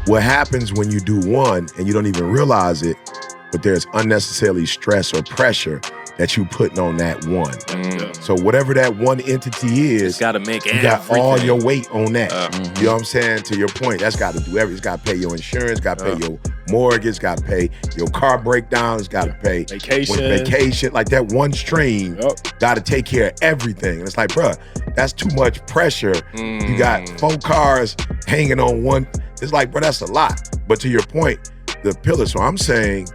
what happens when you do one and you don't even realize it, but there's unnecessarily stress or pressure that you putting on that one. So whatever that one entity is, got to make you got all your weight on that. You know what I'm saying? To your point, that's got to do everything. It's got to pay your insurance, got to pay your mortgage, got to pay your car breakdowns, got to pay vacation. Like that one stream, got to take care of everything. And it's like, bruh, that's too much pressure. You got 4 cars hanging on one. It's like, bro, that's a lot. But to your point, the pillar. So I'm saying,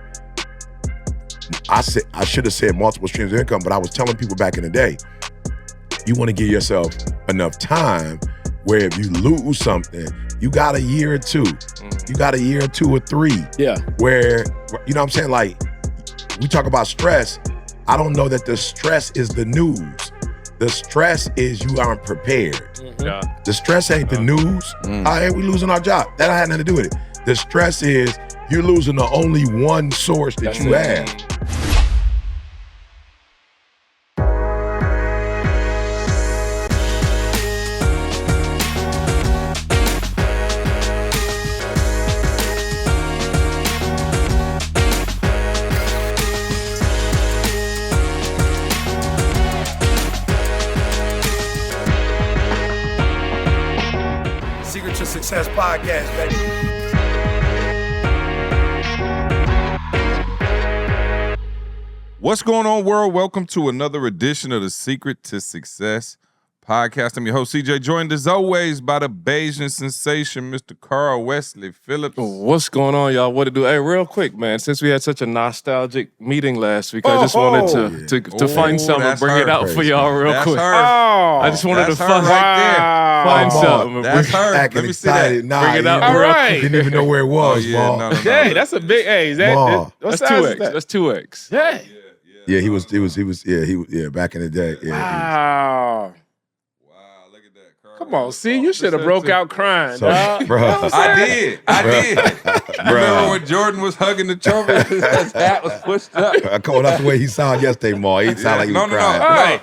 I should have said multiple streams of income, but I was telling people back in the day, you want to give yourself enough time where if you lose something, you got a year or 2. You got a year or 2 or 3. Yeah. Where, you know what I'm saying? Like, we talk about stress. I don't know that the stress is the news. The stress is you aren't prepared. The stress ain't the news. Hey, we losing our job. That had nothing to do with it. The stress is you're losing the only one source that you have. Secret to Success podcast, baby. What's going on, world? Welcome to another edition of the Secret to Success podcast. I'm your host, CJ, joined as always by the Bayesian sensation, Mr. Carl Wesley Phillips. What's going on, y'all? What to do? Hey, real quick, man, since we had such a nostalgic meeting last week, I just wanted to find something and bring it out for y'all real quick. I just wanted to find something. That's her. Acting Let me see excited. that. Nah, Bring it out you real quick. didn't even know where it was, Ma. Hey, that's a big, hey, is that, Ma. that's 2X. That's 2X. Yeah. Yeah, he was, back in the day. Yeah, Wow. Look at that, Carl. Come on, see, you should have broke out crying, So, dog. bro. I did. Remember when Jordan was hugging the trophy? His hat was pushed up. Come on, that's the way he sounded yesterday, Ma. He sounded like he was crying. Right.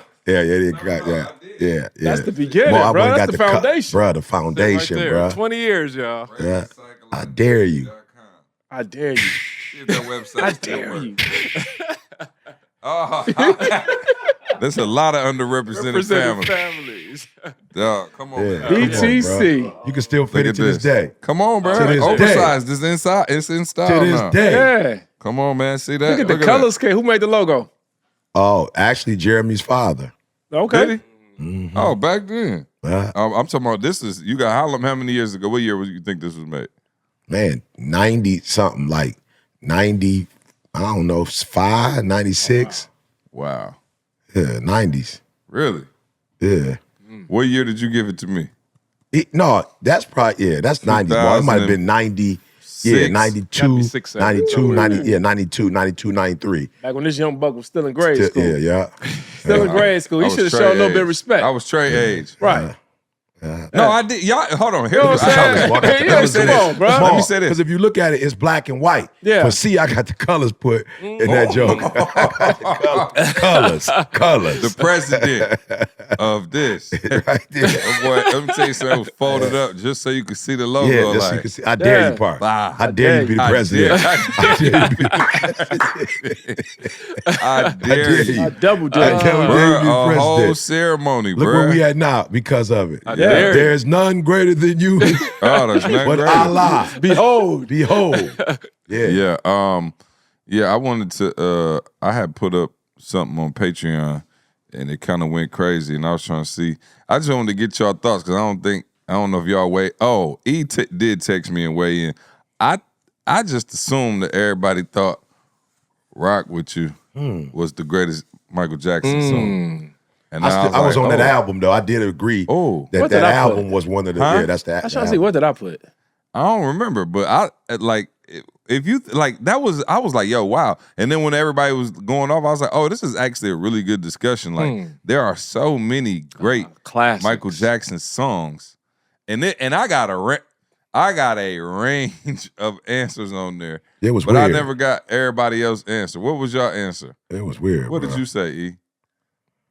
Yeah. That's the beginning, Ma, I bro. would've That's got the foundation. Bro, the foundation, Right bro. 20 years, y'all. Yeah. I dare you. I dare you. See if that website I still dare works. you. There's a lot of underrepresented families. Dog, come on, Yeah. man. Come on, BTC. bro. You can still fit Look it at to this day. Come on, bro. To this Oversized. This inside. It's in style To this now. day. Yeah. Come on, man. See that? Look at the color scheme. Who made the logo? Oh, actually, Jeremy's father. Okay. Did he? Oh, back then. Uh, I'm talking about this is, you got how many years ago? What year was you think this was made? Man, 90-something, like 90, I don't know, 5, 96. Wow. Yeah, 90s. Really? Yeah. What year did you give it to me? No, that's probably, that's 90s. Well, it might have been 90, 92, 96, 92, 92, 93. Like when this young buck was still in grade school. Yeah. Still in grade school. He I should was have shown a little Trey bit of age. respect. I was Trey age. Right. No, I did. Y'all, hold on. Here, You know what I'm saying? Walk out the Yeah, colors come in it. on, bro. Let me say this. Because if you look at it, it's black and white. Yeah. But see, I got the colors put in that joke. colors. The president of this. Right there. Oh, boy, let me tell you something. It was folded up just so you could see the logo. Yeah, just so like, you can see. I dare you, part. Wow. I dare you to be the president. I dare you. I double I dare. dare you to Bruh, be a whole president. ceremony, Look bro. where we at now because of it. dare you. There's none greater than you, Oh, that's not but great. Allah. Behold. Yeah. I wanted to, I had put up something on Patreon and it kind of went crazy and I was trying to see, I just wanted to get y'all thoughts because I don't know if y'all did text me and weigh in. I just assumed that everybody thought Rock With You was the greatest Michael Jackson song. And I was on that album though. I did agree What that did I album put? was one of the that's the. I was trying to see, what did I put? I don't remember, but I like if you like that was I was like, yo, wow. And then when everybody was going off, I was like, oh, this is actually a really good discussion. Like there are so many great Classics. Michael Jackson songs, and I got a range of answers on there. It was but weird. I never got everybody else's answer. What was your answer? It was weird. What did you say, E?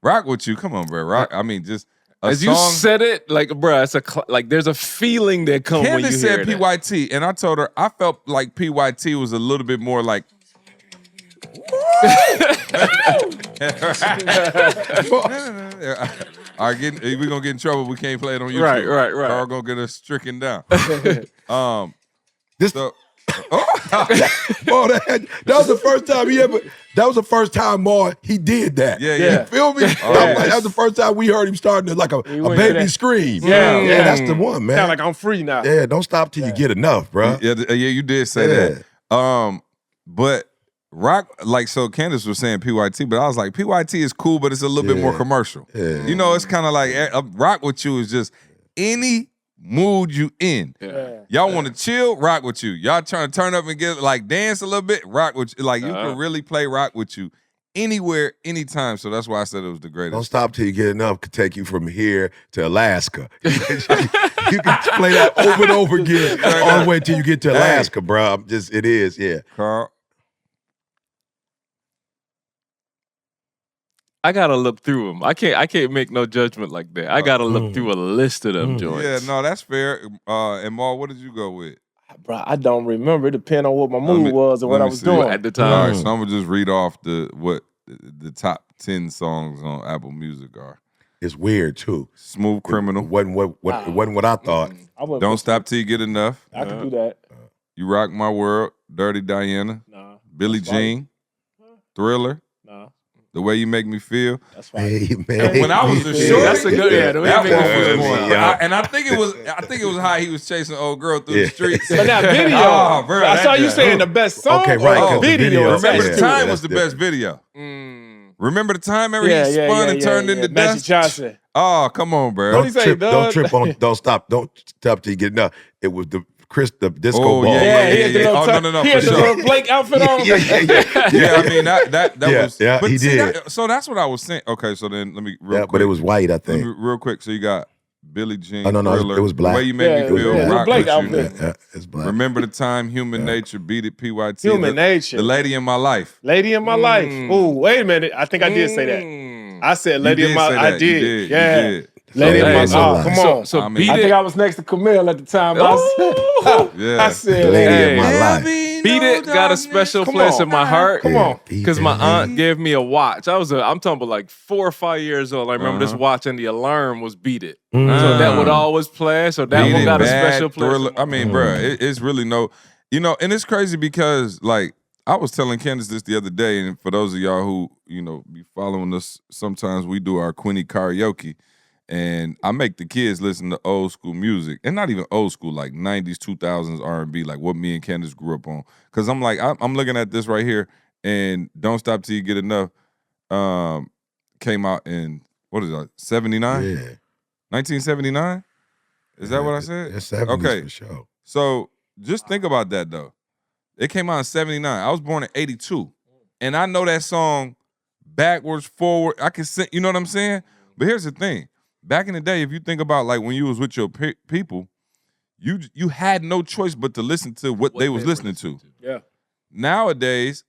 Rock With You, come on, bro. Rock. I mean, just As you said it, like, bruh, it's like there's a feeling that comes when you hear Candace said PYT, and I told her I felt like PYT was a little bit more like. We're gonna get in trouble. We can't play it on YouTube. Right. Carl gonna get us stricken down. That was the first time that was the first time he did that. Yeah. You feel me? That was the first time we heard him starting to like a baby scream. Yeah, that's the one, man. Sound like I'm free now. Yeah, don't stop till you get enough, bro. Yeah, you did say that. But rock, like, so Candace was saying PYT, but I was like, PYT is cool, but it's a little bit more commercial. Yeah. You know, it's kind of like rock with you is just any mood you in. Yeah. Y'all want to chill, rock with you. Y'all trying to turn up and get like dance a little bit, rock with you. Like you can really play rock with you anywhere, anytime. So that's why I said it was the greatest. Don't stop till you get enough. Could take you from here to Alaska. You can play that over and over again all the way till you get to Alaska, bro. It is, yeah. Carl. I gotta look through them. I can't make no judgment like that. I gotta look through a list of them joints. Yeah, no, that's fair. And Maul, what did you go with? Bro, I don't remember. It depends on what my mood was and what I was doing at the time. All right, so I'm gonna just read off what the top 10 songs on Apple Music are. It's weird too. Smooth Criminal. It wasn't what I thought. Don't Stop Till You Get Enough. I can do that. You Rock My World. Dirty Diana. Nah. Billie Jean. Thriller. Nah. The Way You Make Me Feel. That's fine. Hey, man. When I was a short, That's a good. Yeah, the way that you make me one feel was more. one. And I think it was how he was chasing old girl through the streets. But now video. Oh, bro, I saw that- you saying the best song. Okay, right, 'cause the video is- Remember Yeah, the Time yeah, was the that's best video. Remember the time he spun and turned into Magic dust? Johnson. Oh, come on, bro. What he say, Don't trip Doug? on. Don't stop till you get enough. It was the disco Oh, ball. yeah. He had the little Oh, he for had the sure. little Blake outfit on. Yeah, I mean that Yeah, was. yeah, but he see, did. So that's what I was saying. Okay, so then let me real quick. But it was white, I think. Real quick. So you got Billie Jean. Oh, no, Thriller, it was black. The Way You Make Yeah, Me Feel. yeah. Rock Blake with you. outfit. Yeah, it's black. Remember the Time, Human Nature, Beat It, PYT. Human Nature. The Lady in My Life. Lady in my life. Ooh, wait a minute. I think I did say that. I said Lady You in did my say I that. did. You did. Yeah. You did. Lady in my Lady in my life. life. Come on. So I mean- beat I think it. I was next to Camille at the time. But Yeah. I said, Lady in my Hey. life. Beat It got a special place in my heart. Come on. Because my aunt gave me a watch. I'm talking about like 4 or 5 years old. I remember this watch and the alarm was Beat It. So that would always play. So that Beat one It, got a Bad, special place. Thriller. I mean, bruh, it's really and it's crazy because like I was telling Candace this the other day, and for those of y'all who be following us, sometimes we do our Quinny karaoke, and I make the kids listen to old school music, and not even old school, like 90s, 2000s R&B, like what me and Candace grew up on. Because I'm like, I'm looking at this right here, and Don't Stop Till You Get Enough came out in, what is that, 79? Yeah. 1979? Is that what I said? It's 70s Okay. for sure. So just think about that though. It came out in 79. I was born in 82. And I know that song backwards, forward. I can sing, you know what I'm saying? But here's the thing. Back in the day, if you think about like when you was with your people, you had no choice but to listen to what they was listening to. Yeah. Nowadays,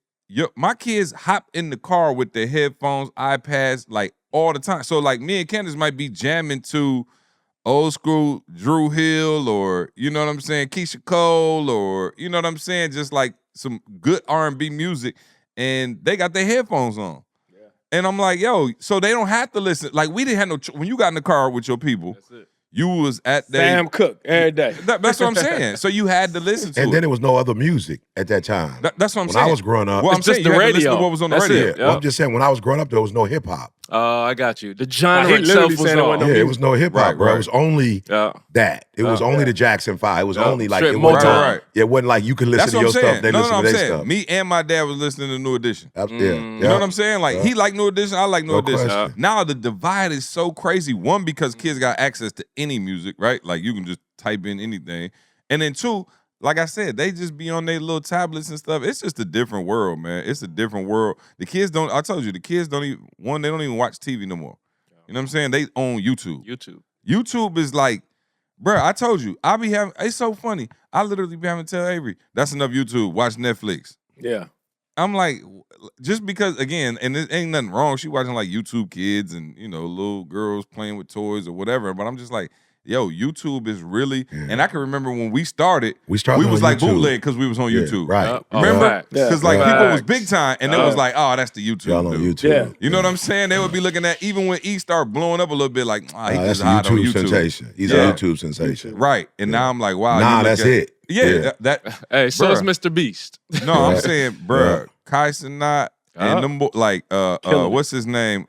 my kids hop in the car with their headphones, iPads, like all the time. So like me and Candace might be jamming to old school Drew Hill, or you know what I'm saying, Keisha Cole, or you know what I'm saying, just like some good R&B music, and they got their headphones on. Yeah. And I'm like, yo, so they don't have to listen. Like we didn't have no when you got in the car with your people. That's it. You was at Sam Cooke every day. That's what I'm saying. So you had to listen to And it. then there was no other music at that time. That's what I'm when saying. I was growing up, well, I'm It's just saying the you had to listen radio. to what was on the That's radio. it. well, I'm just saying, when I was growing up, there was no hip hop. Oh, I got you. The genre He itself literally was said it wasn't on. no Yeah, it was no hip hop, Right, bro. right. It was only Yeah. that. It was only the Jackson 5. It was only like Straight it wasn't, Motown. Right. it wasn't like you could listen That's to what your I'm saying. stuff, they No, listen I'm to their saying. stuff. Me and my dad was listening to New Edition. Yeah, You know what I'm saying? Like he liked New Edition, I like New No Edition. question. Now the divide is so crazy. One, because kids got access to any music, right? Like you can just type in anything. And then two, like I said, they just be on their little tablets and stuff. It's just a different world, man. It's a different world. The kids don't, I told you, the kids don't even, they don't even watch TV no more. You know what I'm saying? They own YouTube. YouTube is like, bruh, I told you, I be having, it's so funny. I literally be having to tell Avery, that's enough YouTube. Watch Netflix. Yeah. I'm like, just because again, and there ain't nothing wrong. She watching like YouTube Kids and little girls playing with toys or whatever. But I'm just like, yo, YouTube is really. And I can remember when we started we was like bootleg because we was on YouTube. Right. Remember? Because like people was big time, and it was like, oh, that's the YouTube. Y'all on dude. YouTube. Yeah. You know what I'm saying? They would be looking at even when E started blowing up a little bit, like, he That's just a hot on YouTube YouTube. sensation. He's a YouTube sensation. Right. And now I'm like, wow. Nah, you look that's at, it. Yeah. That. Hey, so is bruh. Mr. Beast. No, I'm saying, bruh, Kyson not and them like what's his name?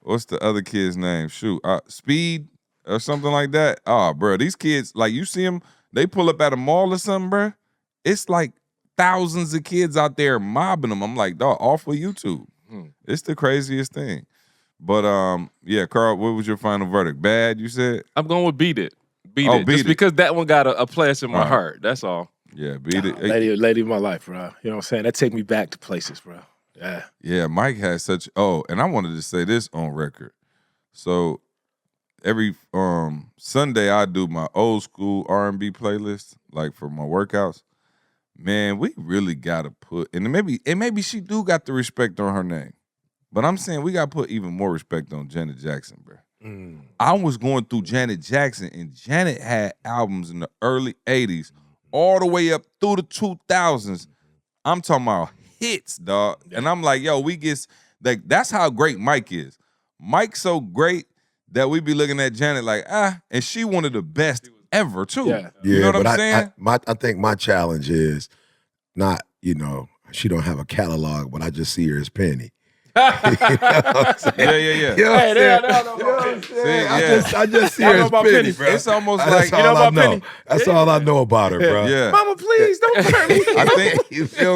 What's the other kid's name? Shoot, Speed or something like that. Oh, bruh, these kids, like you see them, they pull up at a mall or something, bruh. It's like thousands of kids out there mobbing them. I'm like, dog, all for YouTube. It's the craziest thing. But yeah, Carl, what was your final verdict? Bad, you said? I'm going with Beat It. Beat It. Just because that one got a place in my heart. That's all. Yeah, Beat It. Lady of my life, bro. You know what I'm saying? That take me back to places, bro. Yeah. Yeah, Mike has such. Oh, and I wanted to say this on record. So every Sunday I do my old school R&B playlist, like for my workouts. Man, we really gotta put, and maybe she do got the respect on her name, but I'm saying we gotta put even more respect on Janet Jackson, bro. I was going through Janet Jackson, and Janet had albums in the early '80s, all the way up through the 2000s. I'm talking about hits, dog. And I'm like, yo, that's how great Mike is. Mike's so great that we be looking at Janet like, and she one of the best ever too. Yeah. You know what I'm saying? I think my challenge is not, she don't have a catalog, but I just see her as Penny. You know what I'm saying? Yeah. You know what I'm saying? See, I just see her as Penny, bro. It's almost That's like all I know. That's all I know about her, bro. Yeah. Mama, please don't hurt me.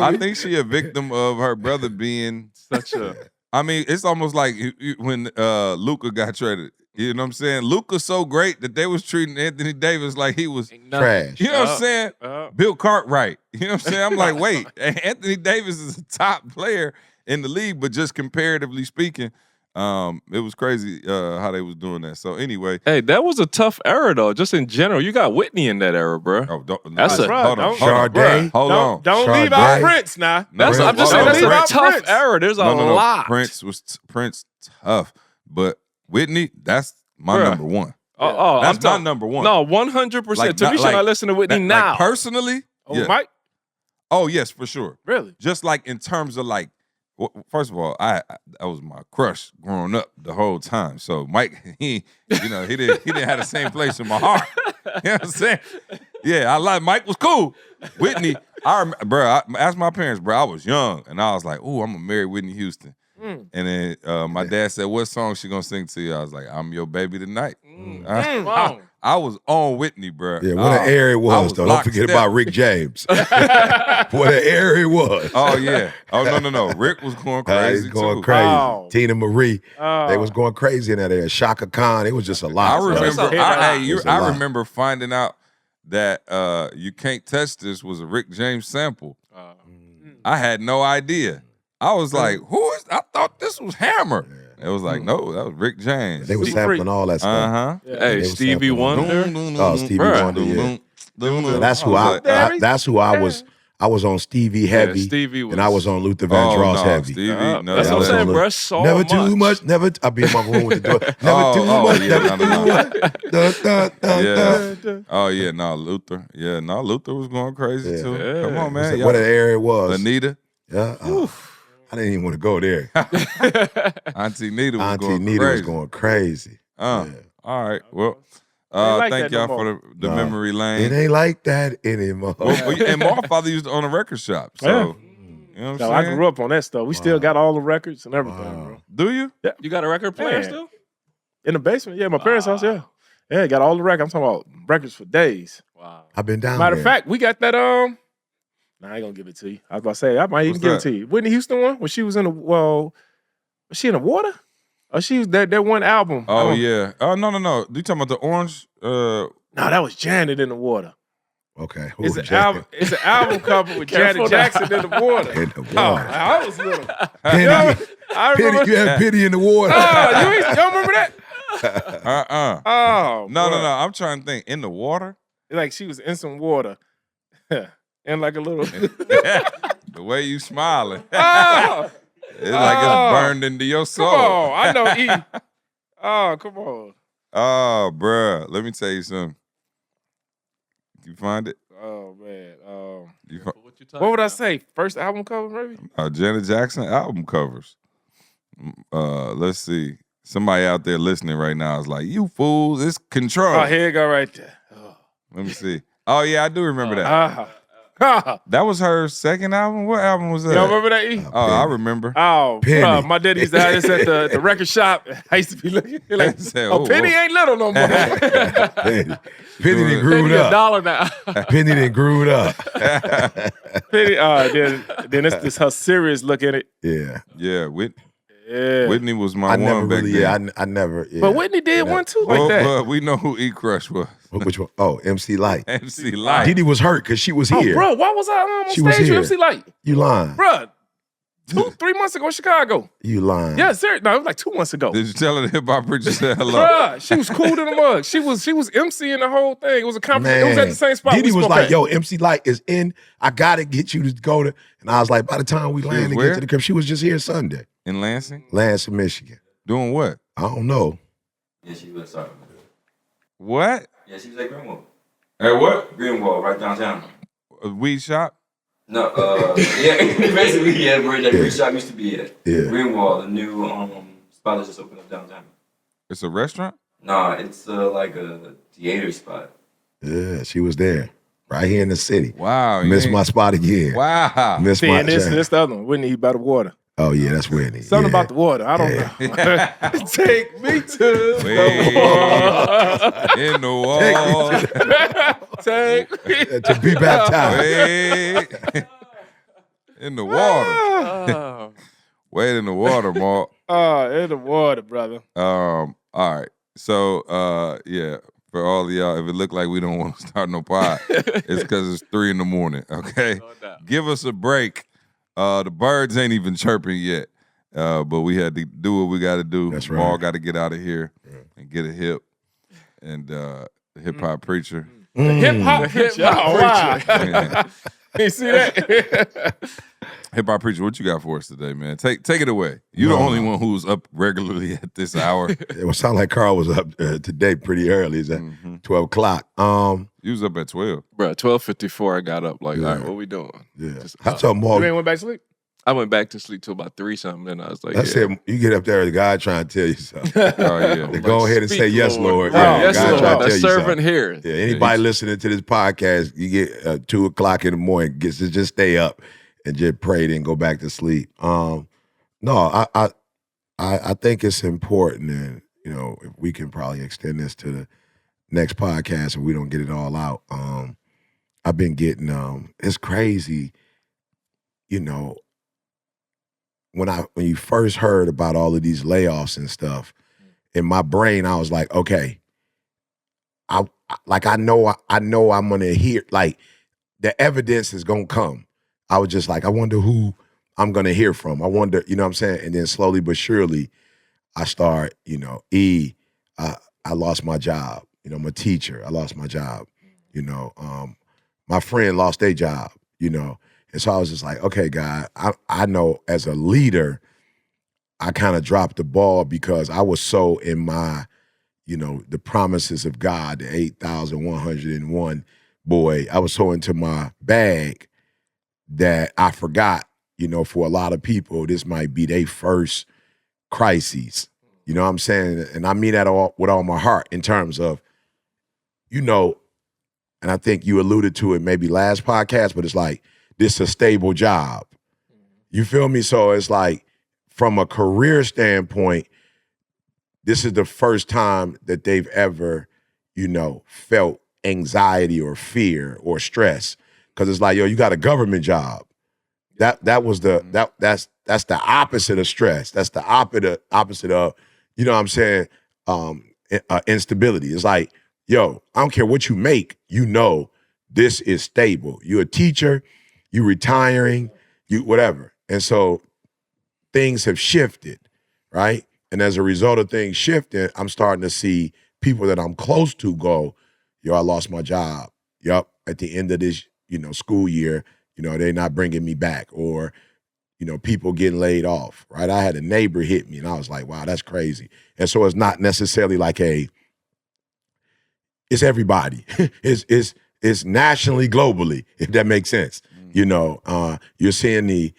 I think she a victim of her brother being Such a. I mean, it's almost like when Luka got traded. You know what I'm saying? Luka's so great that they was treating Anthony Davis like he was Trash. You know what I'm saying? Bill Cartwright. You know what I'm saying? I'm like, wait, Anthony Davis is a top player in the league, but just comparatively speaking, it was crazy how they was doing that. So anyway, Hey, that was a tough era though. Just in general, you got Whitney in that era, bro. That's right. Hold on. Don't leave out Prince now. I'm just saying that's a tough Prince. era. There's a lot. Prince tough, but Whitney, that's my number one. That's my number one. No, 100%. Tamisha, I listen to Whitney now. Like personally, yeah. Mike? Oh yes, for sure. Really? Just like in terms of like, first of all, that was my crush growing up the whole time. So Mike, he didn't have the same place in my heart. You know what I'm saying? Yeah, Mike was cool. Whitney, I asked my parents, bro, I was young, and I was like, ooh, I'm gonna marry Whitney Houston. And then my dad said, what song she gonna sing to you? I was like, I'm your baby tonight. I was on Whitney, bro. Yeah, what an era it was, though. Don't forget about Rick James. What an era it was. Oh, yeah. Oh, no. Rick was going crazy, going crazy. Oh. Tina Marie. They was going crazy in that era. Shaka Khan. It was just a lot. I remember finding out that You Can't Touch This was a Rick James sample. I had no idea. I was like, I thought this was Hammer. It was like, no, that was Rick James. They was sampling all that stuff. Hey, Stevie Wonder. Oh, Stevie Wonder, yeah. That's who I was. I was on Stevie heavy, and I was on Luther Vandross heavy. Stevie, that's what I'm saying, bro. So never too much. I be in my room with the door. Never too much. Never too much. Oh yeah, Luther. Yeah, Luther was going crazy too. Yeah. Come on, man. What an era it was. Anita. Yeah. I didn't even want to go there. Auntie Nita was going crazy. All right. Well, thank y'all for the memory lane. It ain't like that anymore. And my father used to own a record shop. So, you know what I'm saying? I grew up on that stuff. We still got all the records and everything, bro. Do you? Yeah. You got a record player still? In the basement, yeah, my parents' house, yeah. Yeah, got all the records. I'm talking about records for days. Wow. I've been down Matter there. of fact, we got that, I ain't gonna give it to you. I was about to say, I might even give it to you. Whitney Houston one, when she was was she in the water? Or she was that one album? Oh, yeah. Oh, no. You talking about the orange? No, that was Janet in the water. Okay. It's an album cover with Janet Jackson in the water. In the water. Oh, I was little. Penny, you had Penny in the water. Oh, you don't remember that? Oh. No. I'm trying to think. In the water? Like she was in some water. And like a little The way you smiling. Oh, it's like it's burned into your soul. Come on, I know E. Oh, come on. Oh, bruh. Let me tell you something. You find it? Oh man. What would I say? First album cover, maybe? Janet Jackson album covers. Let's see. Somebody out there listening right now is like, you fools, it's Control. Oh, here you go right there. Oh. Let me see. Oh, yeah, I do remember that. That was her second album? What album was that? You don't remember that, E? I remember. Oh, bro, my daddy used to have this at the record shop. I used to be looking like, Penny ain't little no more. Penny done grew up. $1 now. Penny done grew up. Penny, then this her serious look at it. Yeah. Yeah, Whitney was my one never back really, then. I never. Yeah. But Whitney did one too, like that. But we know who E Crush was. Which one? Oh, MC Light. MC Light. Didi was hurt because she was here. Oh, bro, why was I on She was stage here. with MC Light? You lying. Bro, 3 months ago in Chicago. You lying. Yeah, seriously. No, it was like 2 months ago. Did you tell her the hip hop preacher said hello? Bruh, she was cool to the mug. She was MCing the whole thing. It was a conference. It was at the same spot. Didi we was spoke like, at. yo, MC Light is in. I gotta get you to go to. And I was like, by the time we land and where? get to the crib, she was just here Sunday. In Lansing? Lansing, Michigan. Doing what? I don't know. Yeah, she was sorry. What? Yeah, she was at Greenwald. At what? Greenwald, right downtown. A weed shop? No, yeah, basically, yeah, where that Yeah. free shop used to be at. Yeah. Greenwald, the new spot that just opened up downtown. It's a restaurant? Nah, it's like a theater spot. Yeah, she was there. Right here in the city. Wow. Missed my spot again. Wow. Missed See, my and this the other one. Whitney by the water. Oh, yeah, that's Whitney. Something yeah. about the water. I don't know. Take me to Way in the wall. Take me. To be baptized. Way in the water. Wade in the water, Mark. In the water, brother. All right. So, yeah, for all of y'all, if it look like we don't want to start no pod, it's because it's 3 a.m, okay? No doubt. Give us a break. The birds ain't even chirping yet, but we had to do what we got to do. That's right. Maul got to get out of here and get a hip. And the hip-hop preacher. Hip hop preacher. Oh, wow. Yeah. You see that? Hip-hop preacher, what you got for us today, man? Take it away. You're the only one who's up regularly at this hour. It would sound like Carl was up today pretty early. It's at 12 o'clock. You was up at 12. Bro, 12:54, I got up like, Yeah. all right, what we doing? Yeah. Just, I told Maul, You ain't went back to sleep? I went back to sleep till about 3 something, and I was like, I said, you get up there, the guy trying to tell you something. Oh, yeah. Then go ahead and say, Speak, yes, Lord. Oh, Yeah, yes, God Lord. trying to The tell you servant something. here. Yeah, anybody listening to this podcast, you get 2 o'clock in the morning, gets to just stay up and just pray, then go back to sleep. No, I think it's important, and if we can probably extend this to the next podcast, and we don't get it all out. I've been getting it's crazy, when you first heard about all of these layoffs and stuff, in my brain I was like, okay, I know I'm gonna hear, like, the evidence is gonna come. I was just like, I wonder who I'm gonna hear from. I wonder, you know what I'm saying? And then slowly but surely, I start, I lost my job. I'm a teacher. I lost my job. My friend lost their job. And so I was just like, okay, God, I know as a leader, I kind of dropped the ball because I was so in my, the promises of God, the 8,101 boy. I was so into my bag that I forgot, for a lot of people, this might be their first crises. You know what I'm saying? And I mean that with all my heart in terms of, and I think you alluded to it maybe last podcast, but it's like, this is a stable job. You feel me? So it's like, from a career standpoint, this is the first time that they've ever, felt anxiety or fear or stress. Because it's like, yo, you got a government job. That's the opposite of stress. That's the opposite of, you know what I'm saying, instability. It's like, yo, I don't care what you make, this is stable. You're a teacher, you retiring, you whatever. And so things have shifted, right? And as a result of things shifting, I'm starting to see people that I'm close to go, yo, I lost my job. Yup, at the end of this, school year, they're not bringing me back, or people getting laid off, right? I had a neighbor hit me, and I was like, wow, that's crazy. And so it's not necessarily like it's everybody. It's nationally, globally, if that makes sense. You're seeing the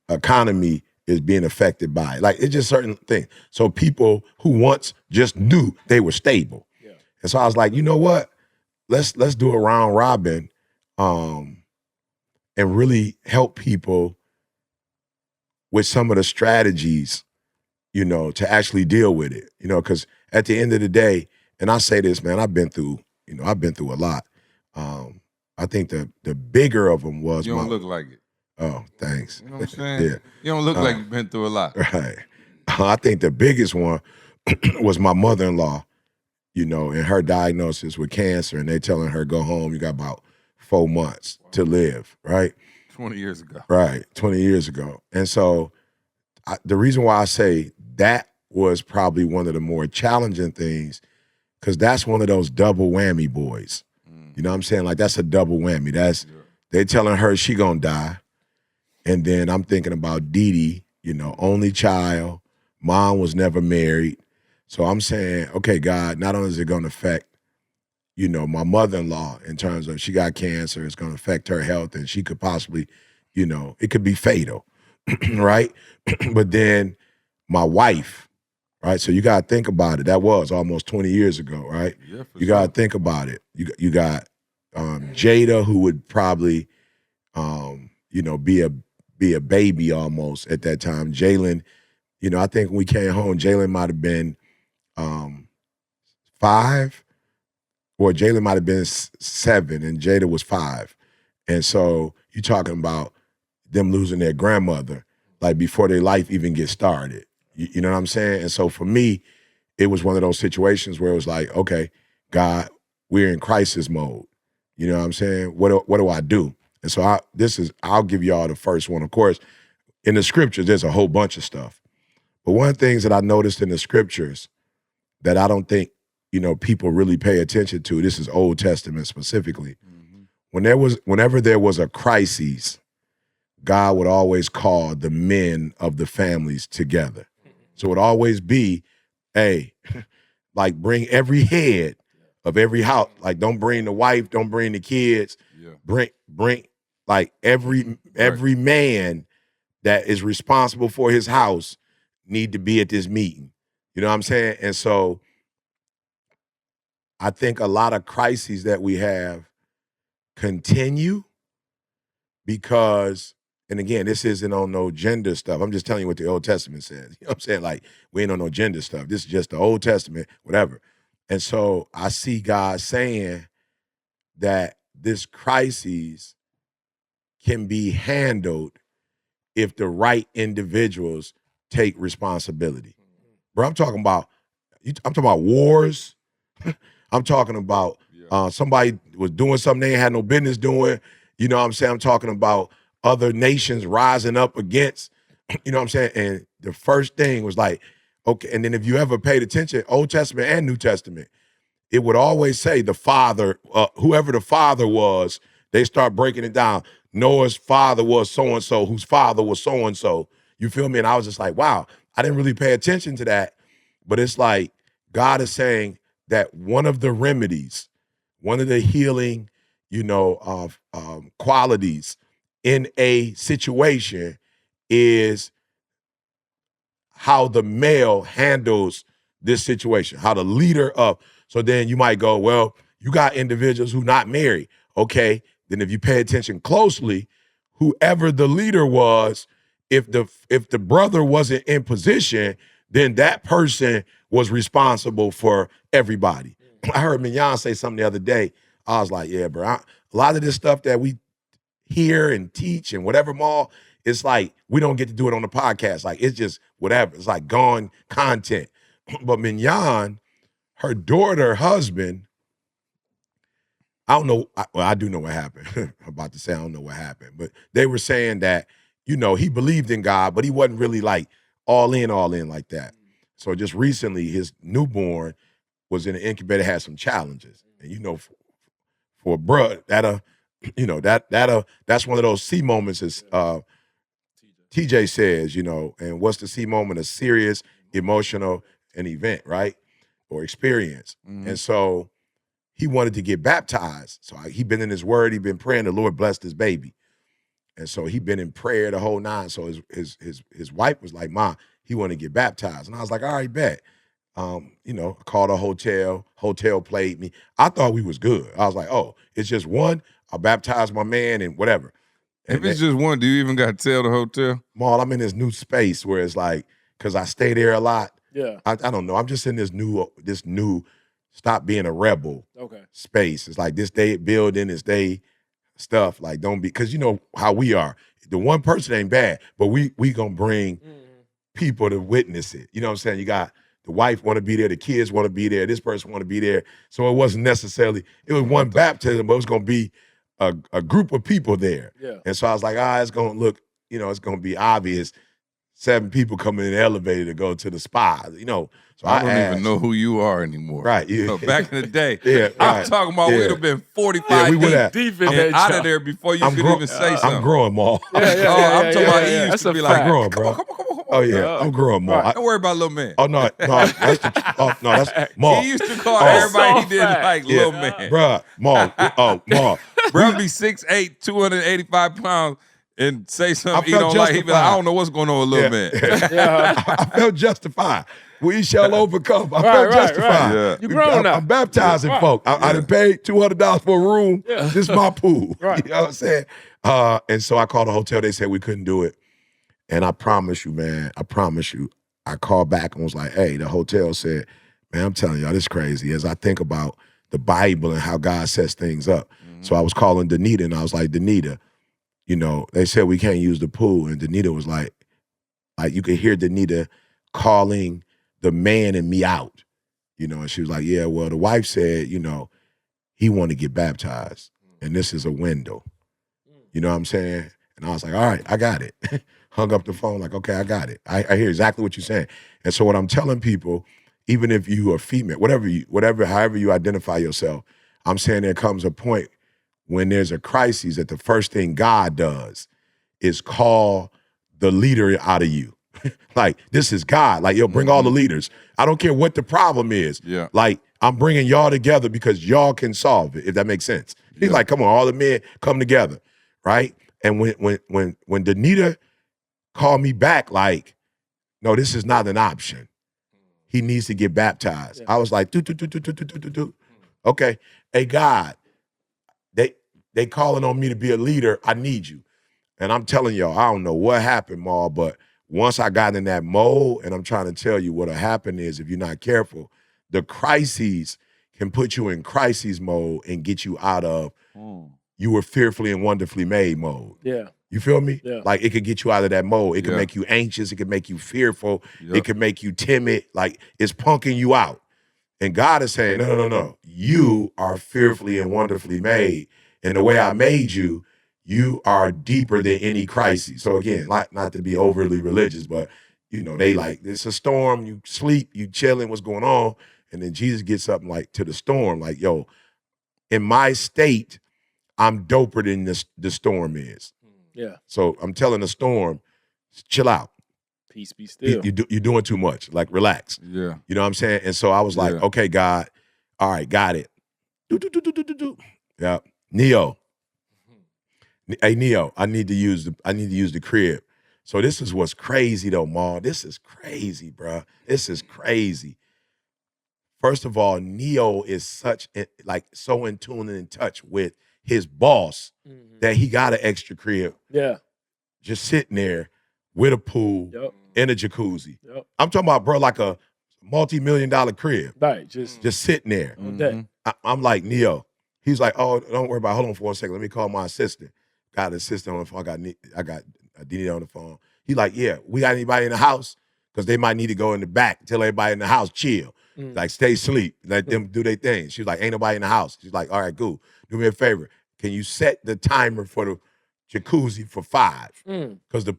economy is being affected by it. Like, it's just certain things. So people who once just knew they were stable. Yeah. And so I was like, you know what? Let's do a round robin and really help people with some of the strategies, to actually deal with it. Because at the end of the day, and I say this, man, I've been through a lot. I think the bigger of them was you don't look like it. Oh, thanks. You know what I'm saying? Yeah. You don't look like you've been through a lot. Right. I think the biggest one was my mother-in-law, and her diagnosis with cancer, and they telling her, go home, you got about 4 months to live, right? 20 years ago. Right, 20 years ago. And so the reason why I say that was probably one of the more challenging things, because that's one of those double whammy boys. You know what I'm saying? Like, that's a double whammy. They telling her she gonna die. And then I'm thinking about Dee Dee, only child. Mom was never married. So I'm saying, okay, God, not only is it going to affect, my mother-in-law in terms of she got cancer, it's going to affect her health, and she could possibly, it could be fatal, right? But then my wife, right? So you got to think about it. That was almost 20 years ago, right? Yeah, you got to think about it. You got Jada, who would probably, be a baby almost at that time. Jalen, I think when we came home, Jalen might have been 5, or Jalen might have been 7, and Jada was 5. And so you're talking about them losing their grandmother, like, before their life even gets started. You know what I'm saying? And so for me, it was one of those situations where it was like, okay, God, we're in crisis mode. You know what I'm saying? What do I do? And so I'll give y'all the first one. Of course, in the scriptures, there's a whole bunch of stuff. But one of the things that I noticed in the scriptures that I don't think, people really pay attention to, this is Old Testament specifically. Mm-hmm. Whenever there was a crisis, God would always call the men of the families together. So it would always be, hey, like, bring every head of every house. Like, don't bring the wife, don't bring the kids. Yeah. Bring like every man that is responsible for his house need to be at this meeting. You know what I'm saying? And so I think a lot of crises that we have continue because, and again, this isn't on no gender stuff. I'm just telling you what the Old Testament says. You know what I'm saying? Like, we ain't on no gender stuff. This is just the Old Testament, whatever. And so I see God saying that this crisis can be handled if the right individuals take responsibility. Bro, I'm talking about wars. I'm talking about somebody was doing something they ain't had no business doing. You know what I'm saying? I'm talking about other nations rising up against, you know what I'm saying? And the first thing was like, okay, and then if you ever paid attention, Old Testament and New Testament, it would always say the father, whoever the father was, they start breaking it down. Noah's father was so-and-so, whose father was so-and-so. You feel me? And I was just like, wow, I didn't really pay attention to that. But it's like God is saying that one of the remedies, one of the healing, qualities in a situation is how the male handles this situation, how the leader of. So then you might go, well, you got individuals who not married. Okay, then if you pay attention closely, whoever the leader was, if the brother wasn't in position, then that person was responsible for everybody. I heard Mignon say something the other day. I was like, yeah, bro, a lot of this stuff that we hear and teach and whatever, Maul, it's like we don't get to do it on the podcast. Like, it's just whatever. It's like gone content. But Mignon, her daughter, husband, I don't know. I do know what happened. I'm about to say I don't know what happened. But they were saying that, he believed in God, but he wasn't really like all in like that. So just recently, his newborn was in an incubator, had some challenges. And, for a bruh, you know, that's one of those C moments as TJ says, you know, and what's the C moment? A serious, emotional, an event, right? Or experience. Mm-hmm. And so he wanted to get baptized. So he been in his word, he been praying, the Lord blessed his baby. And so he been in prayer the whole nine. So his wife was like, "Ma, he want to get baptized." And I was like, "All right, bet." You know, I called a hotel played me. I thought we was good. I was like, "Oh, it's just one. I'll baptize my man and whatever." And if it's just one, do you even got to tell the hotel? Maul, I'm in this new space where it's like, because I stay there a lot. Yeah. I don't know. I'm just in this new stop being a rebel space. It's like this day building, this day stuff. Like, don't be, because you know how we are. The one person ain't bad, but we gonna bring people to witness it. You know what I'm saying? You got the wife want to be there, the kids want to be there, this person want to be there. So it wasn't necessarily, it was one baptism, but it was gonna be a group of people there. Yeah. And so I was like, it's gonna look, you know, it's gonna be obvious. 7 people coming in the elevator to go to the spa, you know. So I don't even know who you are anymore. Right. Yeah. So back in the day, yeah, I'm talking about we'd have been 45 we would deep and out of there before you could even say something. I'm growing, Maul. I'm talking about he used to be like, I'm growing, bro. Come on. Oh, yeah, I'm growing, Maul. Don't worry about little man. Oh, no, that's Maul. He used to call everybody he didn't like little man. Bruh, Maul. Maul. Bro be 6'8", 285 pounds, and say something he don't like. He be like, I don't know what's going on with little man. I felt justified. We shall overcome. I felt justified. Yeah. You grown now. I'm baptizing folk. I done paid $200 for a room. Yeah. This is my pool. Right. You know what I'm saying? And so I called the hotel. They said we couldn't do it. And I promise you, man, I called back and was like, hey, the hotel said, man, I'm telling y'all, this is crazy. As I think about the Bible and how God sets things up. Mm-hmm. So I was calling Danita and I was like, Danita, you know, they said we can't use the pool. And Danita was like you could hear Danita calling the man and me out, you know, and she was like, yeah, well, the wife said, you know, he want to get baptized and this is a window. You know what I'm saying? And I was like, all right, I got it. Hung up the phone like, okay, I got it. I hear exactly what you're saying. And so what I'm telling people, even if you are female, however you identify yourself, I'm saying there comes a point when there's a crisis that the first thing God does is call the leader out of you. Like, this is God. Like, yo, bring all the leaders. I don't care what the problem is. Yeah. Like, I'm bringing y'all together because y'all can solve it, if that makes sense. He's like, come on, all the men come together, right? And when Danita called me back, like, no, this is not an option. He needs to get baptized. Yeah. I was like, do. Okay. Hey, God, they calling on me to be a leader. I need you. And I'm telling y'all, I don't know what happened, Ma, but once I got in that mode, and I'm trying to tell you what'll happen is if you're not careful, the crises can put you in crisis mode and get you out of you were fearfully and wonderfully made mode. Yeah. You feel me? Yeah. Like, it could get you out of that mode. It can make you anxious. It can make you fearful. It can make you timid. Like, it's punking you out. And God is saying, no. You are fearfully and wonderfully made. And the way I made you, you are deeper than any crisis. So again, not to be overly religious, but, you know, they like, it's a storm. You sleep, you chilling, what's going on? And then Jesus gets up like to the storm, like, yo, in my state, I'm doper than the storm is. Yeah. So I'm telling the storm, chill out. Peace be still. You're doing too much. Like, relax. Yeah. You know what I'm saying? And so I was like, okay, God, all right, got it. Do. Yeah. Neo. Hey, Neo, I need to use the crib. So this is what's crazy though, Ma. This is crazy, bro. This is crazy. First of all, Neo is so in tune and in touch with his boss that he got an extra crib. Yeah. Just sitting there with a pool and a jacuzzi. Yep. I'm talking about, bro, like a multi-million-dollar crib. Right. Just sitting there. I'm like, Neo. He's like, oh, don't worry about it. Hold on for a second. Let me call my assistant. Got an assistant on the phone. I got Dini on the phone. He's like, yeah, we got anybody in the house? Because they might need to go in the back, tell everybody in the house, chill. Like, stay asleep. Let them do their thing. She's like, ain't nobody in the house. She's like, all right, cool. Do me a favor. Can you set the timer for the jacuzzi for 5? Because the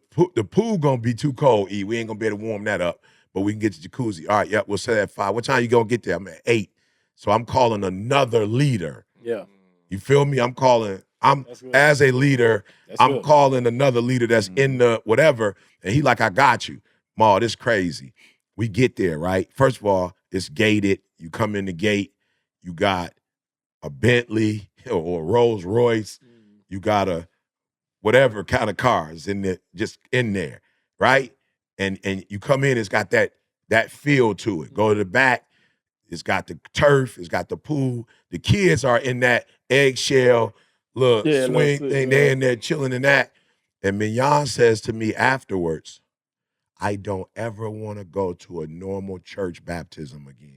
pool gonna be too cold, E. We ain't gonna be able to warm that up, but we can get the jacuzzi. All right, yep, we'll set it at 5. What time you gonna get there? I'm at 8. So I'm calling another leader. Yeah. You feel me? I'm calling as a leader, I'm good. calling another leader that's in the whatever, and he like, I got you. Ma, this crazy. We get there, right? First of all, it's gated. You come in the gate, you got a Bentley or a Rolls Royce, you got a whatever kind of cars just in there, right? And you come in, it's got that feel to it. Go to the back, it's got the turf, it's got the pool. The kids are in that eggshell swing thing. They're in there chilling in that. And Mignon says to me afterwards, I don't ever want to go to a normal church baptism again.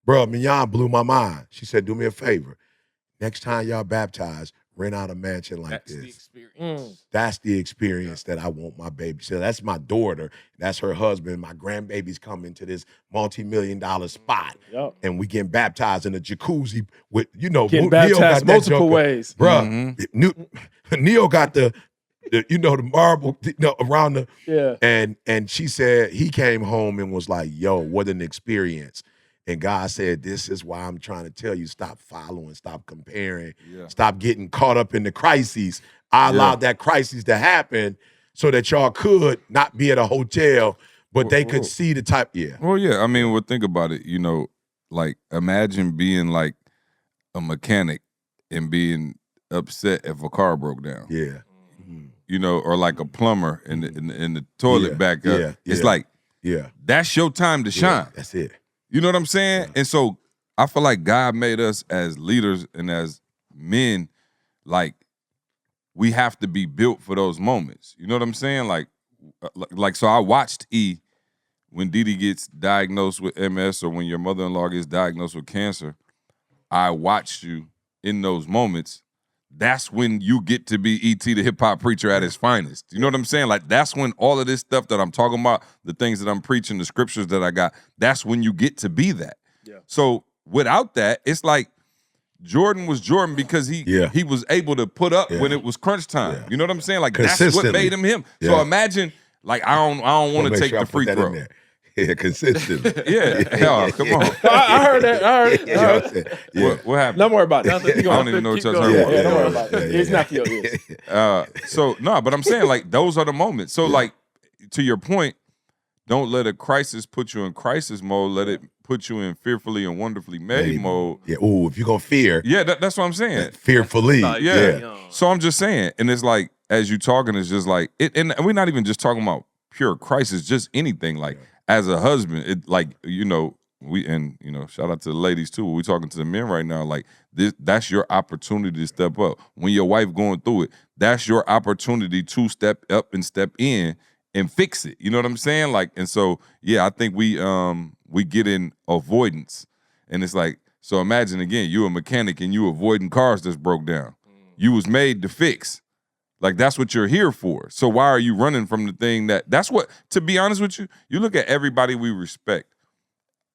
Bro, Mignon blew my mind. She said, do me a favor. Next time y'all baptize, rent out a mansion like this. That's the experience. That's the experience that I want my baby. So that's my daughter. That's her husband. My grandbaby's coming to this multi-million-dollar spot. Yep. And we getting baptized in a jacuzzi with, getting baptized multiple ways. Bro, Neil got the marble around the. Yeah. And she said he came home and was like, yo, what an experience. And God said, this is why I'm trying to tell you, stop following, stop comparing, stop getting caught up in the crises. I allowed that crisis to happen so that y'all could not be at a hotel, but they could see the type, Well, yeah, I mean, think about it, like imagine being like a mechanic and being upset if a car broke down. Yeah. Or like a plumber and the toilet back up. It's like, that's your time to shine. That's it. You know what I'm saying? And so I feel like God made us as leaders and as men, like we have to be built for those moments. You know what I'm saying? Like so I watched E when Didi gets diagnosed with MS or when your mother-in-law gets diagnosed with cancer. I watched you in those moments. That's when you get to be E.T. the hip-hop preacher at his finest. You know what I'm saying? Like, that's when all of this stuff that I'm talking about, the things that I'm preaching, the scriptures that I got, that's when you get to be that. Yeah. So without that, it's like Jordan was Jordan because he was able to put up when it was crunch time. Yeah. You know what I'm saying? Like, that's what made him him. Yeah. So imagine, like, I don't want to take the free throw. Yeah, consistently. Come on. I heard that. I heard it. What happened? Don't worry about it. I don't even know what y'all talking about. Don't worry about it. It's not for your ears. But I'm saying, like, those are the moments. So, like, to your point, don't let a crisis put you in crisis mode. Let it put you in fearfully and wonderfully made mode. Yeah. Ooh, if you're going to fear. Yeah, that's what I'm saying. Fearfully. Yeah. So I'm just saying, and it's like, as you talking, it's just like, and we're not even just talking about pure crisis, just anything. Like, as a husband, it like, shout out to the ladies too. We're talking to the men right now. Like that's your opportunity to step up. When your wife going through it, that's your opportunity to step up and step in and fix it. You know what I'm saying? Like, and so I think we get in avoidance, and it's like, so imagine again, you a mechanic and you avoiding cars that's broke down. You was made to fix. Like, that's what you're here for. So why are you running from the thing that's what, to be honest with you, you look at everybody we respect,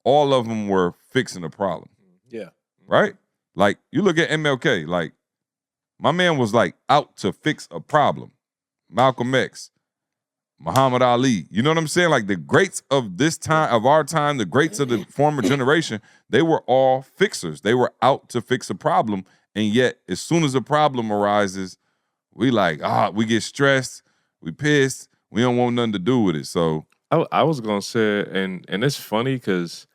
all of them were fixing a problem. Yeah. Right? Like, you look at MLK, like, my man was like out to fix a problem. Malcolm X, Muhammad Ali, you know what I'm saying? Like, the greats of this time, of our time, the greats of the former generation, they were all fixers. They were out to fix a problem. And yet, as soon as a problem arises, we like, we get stressed, we pissed, we don't want nothing to do with it. So I was gonna say, and it's funny because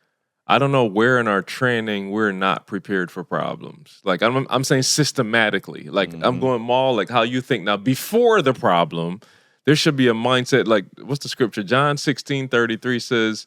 I don't know where in our training we're not prepared for problems. Like I'm saying systematically. Like I'm going more like how you think now. Before the problem, there should be a mindset. Like what's the scripture? John 16:33 says,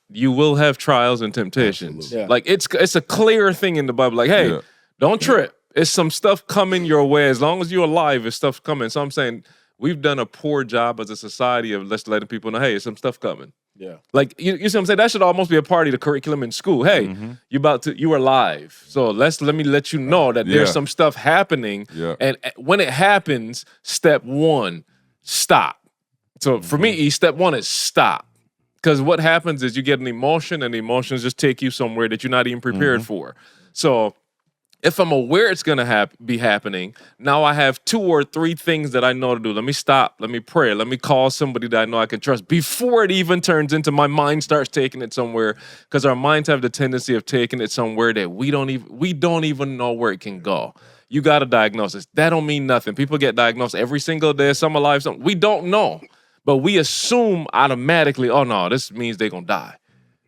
"You will have trials and temptations." Yeah. Like it's a clear thing in the Bible. Like, hey, don't trip. It's some stuff coming your way. As long as you're alive, it's stuff coming. So I'm saying we've done a poor job as a society of letting people know, hey, some stuff coming. Yeah. Like you see what I'm saying? That should almost be a part of the curriculum in school. Hey, you are live. So let me let you know that there's some stuff happening. Yeah. And when it happens, step one, stop. So for me, step one is stop. Because what happens is you get an emotion and the emotions just take you somewhere that you're not even prepared for. So If I'm aware it's going to be happening, now I have 2 or 3 things that I know to do. Let me stop. Let me pray. Let me call somebody that I know I can trust before it even turns into my mind starts taking it somewhere. Because our minds have the tendency of taking it somewhere that we don't even know where it can go. You got a diagnosis. That don't mean nothing. People get diagnosed every single day. Some alive, some we don't know. But we assume automatically, oh no, this means they're going to die.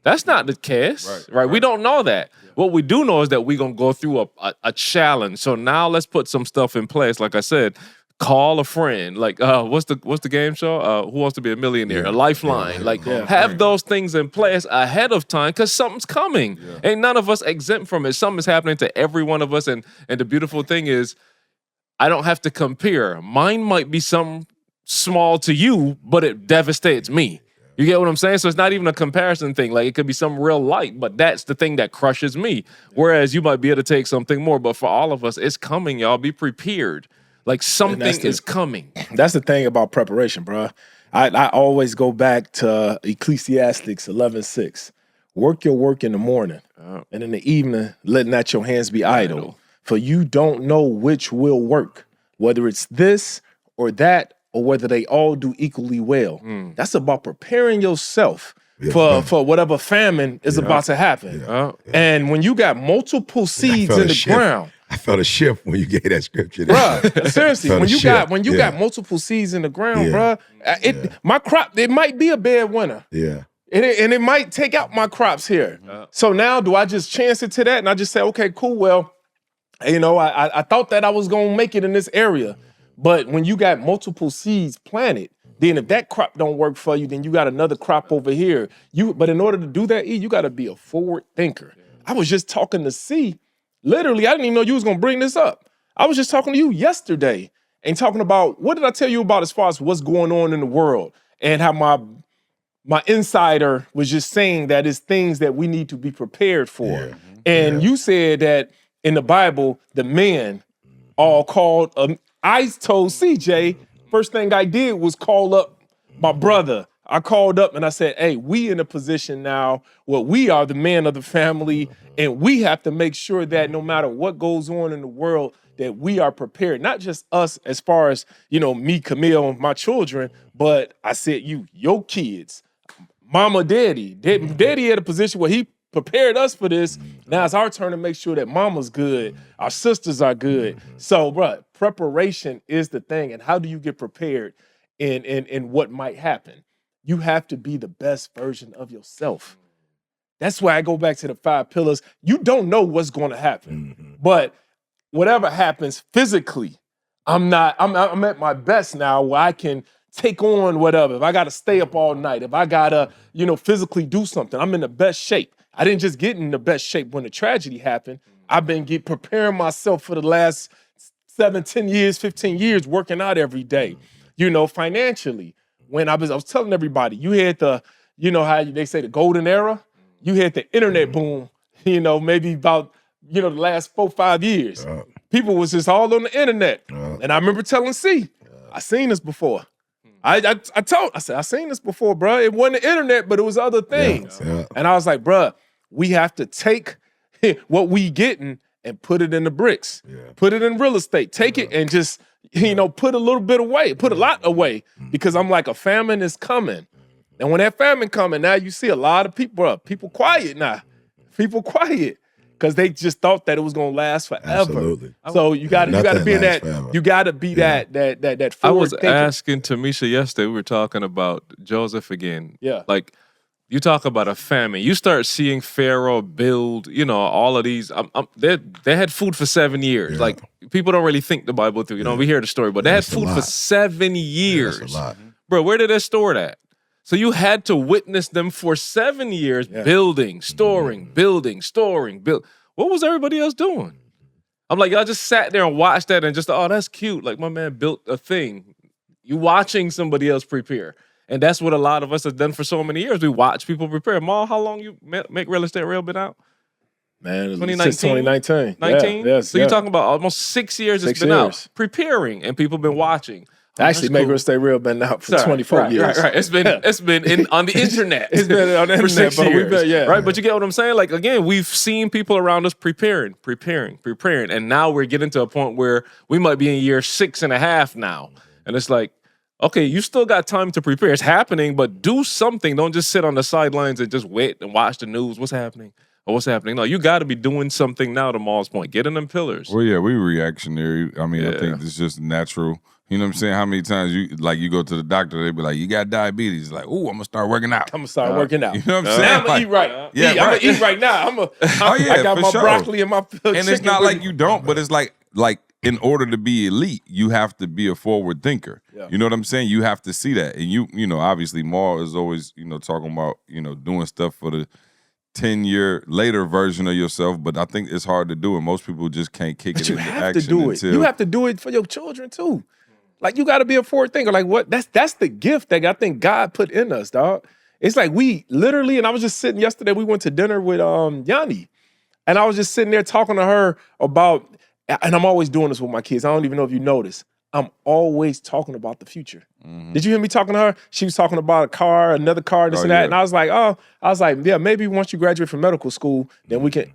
That's not the case, right? We don't know that. What we do know is that we're going to go through a challenge. So now let's put some stuff in place. Like I said, call a friend. Like, what's the game show? Who Wants to Be a Millionaire? A Lifeline. Have those things in place ahead of time because something's coming. Ain't none of us exempt from it. Something's happening to every one of us. And the beautiful thing is, I don't have to compare. Mine might be something small to you, but it devastates me. You get what I'm saying? So it's not even a comparison thing. Like it could be some real light, but that's the thing that crushes me. Whereas you might be able to take something more. But for all of us, it's coming, y'all. Be prepared. Like something is coming. That's the thing about preparation, bro. I always go back to Ecclesiastes 11:6. Work your work in the morning, and in the evening, let not your hands be idle. For you don't know which will work, whether it's this or that, or whether they all do equally well. That's about preparing yourself for whatever famine is about to happen. And when you got multiple seeds in the ground. I felt a shift when you gave that scripture. Bruh, seriously, when you got multiple seeds in the ground, bruh, my crop, it might be a bad winter. Yeah. And it might take out my crops here. So now do I just chance it to that? And I just say, okay, cool, well, I thought that I was going to make it in this area. But when you got multiple seeds planted, then if that crop don't work for you, then you got another crop over here. But in order to do that, you got to be a forward thinker. I was just talking to C. Literally, I didn't even know you was going to bring this up. I was just talking to you yesterday and talking about, what did I tell you about as far as what's going on in the world and how my insider was just saying that it's things that we need to be prepared for. And you said that in the Bible, the men all called I told CJ, first thing I did was call up my brother. I called up and I said, hey, we in a position now where we are the man of the family, and we have to make sure that no matter what goes on in the world, that we are prepared. Not just us as far as, me, Camille, and my children, but I said your kids, mama, daddy. Daddy had a position where he prepared us for this. Now it's our turn to make sure that mama's good, our sisters are good. So, bro, preparation is the thing. And how do you get prepared in what might happen? You have to be the best version of yourself. That's why I go back to the 5 pillars. You don't know what's going to happen, but whatever happens physically, I'm at my best now where I can take on whatever. If I got to stay up all night, if I got to, physically do something, I'm in the best shape. I didn't just get in the best shape when the tragedy happened. I've been preparing myself for the last 7, 10 years, 15 years, working out every day, financially. When I was telling everybody, you had how they say the golden era, you had the internet boom, maybe about, the last 4, 5 years. People was just all on the internet. And I remember telling C, I seen this before. I said, I seen this before, bro. It wasn't the internet, but it was other things. And I was like, bro, we have to take what we getting and put it in the bricks. Put it in real estate. Take it and just, put a little bit away, put a lot away. Because I'm like, a famine is coming. And when that famine coming, now you see a lot of people quiet now. People quiet. Because they just thought that it was gonna last forever. Absolutely. So you gotta be in that. Forever. You gotta be that I was thinking. asking Tamisha yesterday, we were talking about Joseph again. Yeah. Like, you talk about a famine. You start seeing Pharaoh build, all of these. They had food for 7 years. Yeah. Like, people don't really think the Bible through. We hear the story, but they had food for 7 years. That's a lot. Bro, where did they store that? So you had to witness them for 7 years, building, storing, building, storing, build. What was everybody else doing? I'm like, y'all just sat there and watched that and just, oh, that's cute. Like, my man built a thing. You watching somebody else prepare. And that's what a lot of us have done for so many years. We watch people prepare. Ma, how long you make Real Estate Real been out? Man, 2019. 2019. 19? Yeah, so you're talking about almost 6 years it's been out preparing, and people been watching. Actually, Make Real Estate Real been out for 24 years. Right. It's been on the internet. It's been on the internet for 6 but years. Right, but you get what I'm saying? Like, again, we've seen people around us preparing. And now we're getting to a point where we might be in year 6.5 now. And it's like, okay, you still got time to prepare. It's happening, but do something. Don't just sit on the sidelines and just wait and watch the news. What's happening? No, you got to be doing something now, to Maul's point. Get in them pillars. Well, yeah, we reactionary. I mean, I think it's just natural. You know what I'm saying? How many times you go to the doctor, they be like, you got diabetes. Like, ooh, I'm going to start working out. I'm going to start working out. You know what I'm saying? Now I'm going to eat right. Yeah, I'm going to eat right now. I got my broccoli and my chicken. And it's not like you don't, but it's like in order to be elite, you have to be a forward thinker. Yeah. You know what I'm saying? You have to see that. And you know, obviously, Maul is always, talking about, doing stuff for the 10-year later version of yourself, but I think it's hard to do, and most people just can't kick it into action. You have to do it. You have to do it for your children too. Like, you got to be a forward thinker. Like, what? That's the gift that I think God put in us, dog. It's like we literally, and I was just sitting yesterday. We went to dinner with Yanni, and I was just sitting there talking to her about. And I'm always doing this with my kids. I don't even know if you notice. I'm always talking about the future. Mm-hmm. Did you hear me talking to her? She was talking about a car, another car, this and that. And I was like, yeah, maybe once you graduate from medical school, then we can.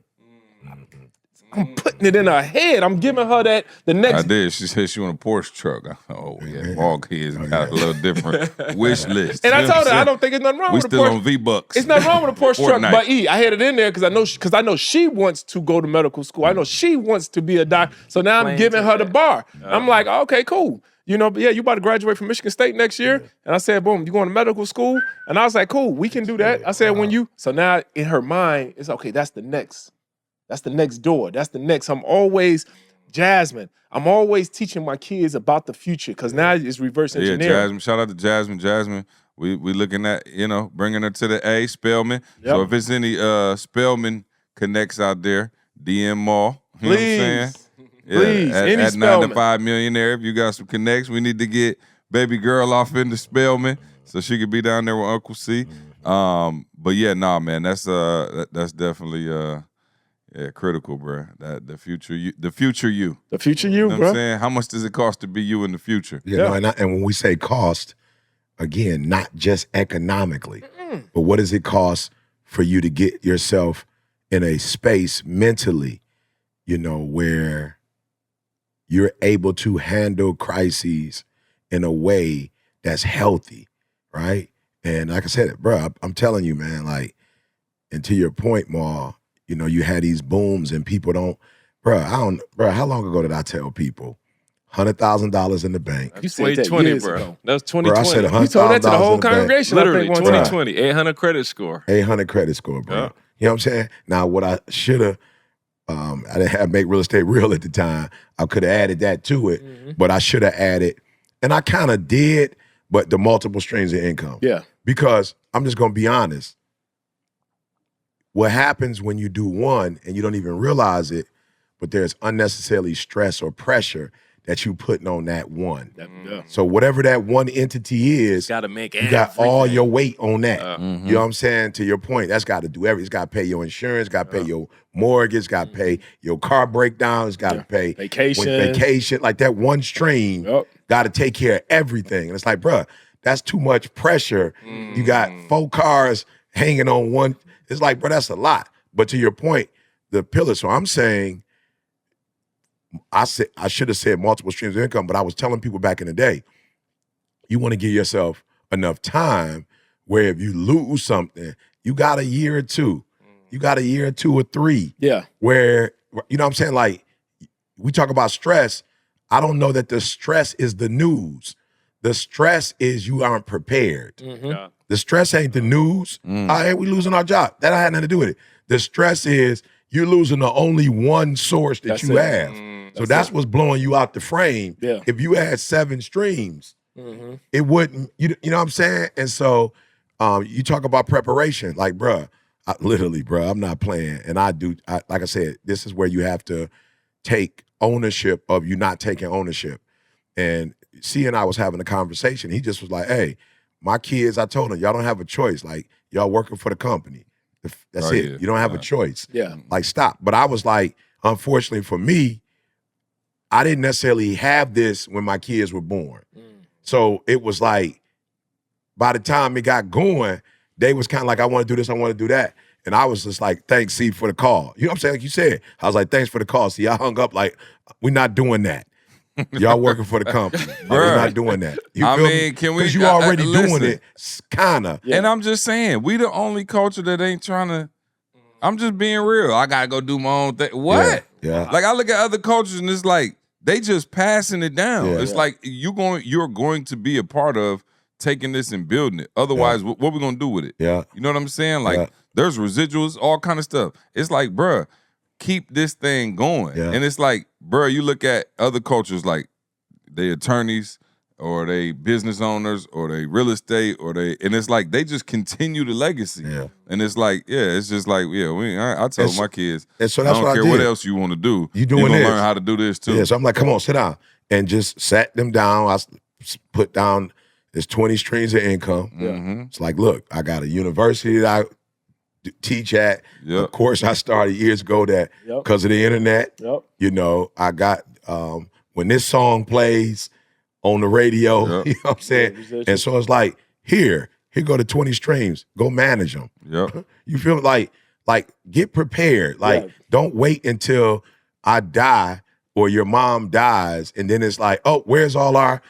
I'm putting it in her head. I'm giving her the next. I did. She said she want a Porsche truck. Oh, yeah. All kids got a little different wish list. And I told her, I don't think there's nothing wrong with a Porsche. We still on V-Bucks. It's nothing wrong with a Porsche truck. But I had it in there because I know she wants to go to medical school. I know she wants to be a doctor. So now I'm giving her the bar. I'm like, okay, cool. You about to graduate from Michigan State next year. And I said, boom, you going to medical school? And I was like, cool, we can do that. I said, so now in her mind, it's okay, that's the next door. That's the next. I'm always teaching my kids about the future because now it's reverse engineering. Yeah, Jasmine. Shout out to Jasmine. Jasmine, we looking at, bringing her to the A, Spellman. Yep. So if it's any Spellman connects out there, DM Maul. You know what I'm saying? Please, any at Spellman. 9 to 5 millionaire, if you got some connects, we need to get baby girl off into Spellman so she could be down there with Uncle C. But yeah, man, that's definitely critical, bro. That the future you. The future you, know bro. What I'm saying? How much does it cost to be you in the future? Yeah. No, and when we say cost, again, not just economically, but what does it cost for you to get yourself in a space mentally, where you're able to handle crises in a way that's healthy, right? And like I said, bro, I'm telling you, man, like, and to your point, Ma, you had these booms and people don't, how long ago did I tell people? $100,000 in the bank. You said that 20, bro. Ago. That was 2020. Bro, I said $100,000. You told that to the whole congregation. Literally, 2020, 800 credit score. 800 credit score, bro. Yeah. You know what I'm saying? Now, what I should have, I didn't have Make Real Estate Real at the time. I could have added that to it, but I should have added, and I kind of did, but the multiple streams of income. Yeah. Because I'm just going to be honest. What happens when you do one and you don't even realize it, but there's unnecessarily stress or pressure that you putting on that one. So whatever that one entity is, got to make you got all your weight on that. You know what I'm saying? To your point, that's got to do everything. It's got to pay your insurance, got to pay your mortgage, got to pay your car breakdown, it's got to pay vacation. Like that one stream got to take care of everything. And it's like, bruh, that's too much pressure. You got 4 cars hanging on one. It's like, bro, that's a lot. But to your point, the pillar. So I'm saying, I should have said multiple streams of income, but I was telling people back in the day, you want to give yourself enough time where if you lose something, you got a year or two. You got a year or 2 or 3. Yeah. Where, you know what I'm saying? Like, we talk about stress. I don't know that the stress is the news. The stress is you aren't prepared. Mm-hmm. The stress ain't the news. Hey, we losing our job. That had nothing to do with it. The stress is you're losing the only one source that you have. So that's what's blowing you out the frame. Yeah. If you had 7 streams, it wouldn't, you know what I'm saying? And so you talk about preparation. Like, bruh, I'm not playing. And like I said, this is where you have to take ownership of you not taking ownership. And C and I was having a conversation. He just was like, hey, my kids, I told them, y'all don't have a choice. Like, y'all working for the company. That's it. Yeah. You don't have a choice. Yeah. Like, stop. But I was like, unfortunately for me, I didn't necessarily have this when my kids were born. So it was like, by the time it got going, they was kind of like, I want to do this, I want to do that. And I was just like, thanks, C, for the call. You know what I'm saying? Like you said, I was like, thanks for the call. See, I hung up like, we're not doing that. Y'all working for the company. We're not doing that. You feel me? Can we? Because you already doing it, kind of. Yeah. And I'm just saying, we the only culture that ain't trying to. I'm just being real. I gotta go do my own thing. What? Yeah. Like I look at other cultures and it's like they just passing it down. Yeah. It's like you're going to be a part of taking this and building it. Otherwise, what we gonna do with it? Yeah. You know what I'm saying? Like there's residuals, all kind of stuff. It's like, bruh, keep this thing going. Yeah. And it's like, bruh, you look at other cultures like they attorneys or they business owners or they real estate and it's like they just continue the legacy. Yeah. And it's like, it's just like, I told my kids, and so that's I don't care what else you want to do. You're gonna learn how to do this too. Yeah, so I'm like, come on, sit down. And just sat them down. I put down, there's 20 streams of income. Mm-hmm. It's like, look, I got a university that I teach at. Yep. Of course, I started years ago that because of the internet. Yep. You know, I got when this song plays on the radio, you know what I'm saying? And so it's like, here go to 20 streams. Go manage them. Yep. You feel like get prepared. Like, don't wait until I die or your mom dies, and then it's like, oh, where's all our